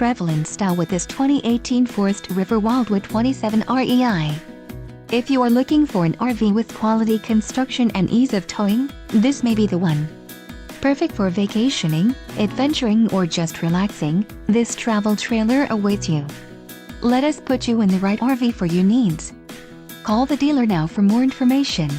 Travel in style with this 2018 Forest River WILDWOOD 27REI. If you are looking for an RV with quality construction and ease of towing, this may be the one. Perfect for vacationing, adventuring, or just relaxing, this travel trailer awaits you. Let us put you in the right RV for your needs. Call the dealer now for more information.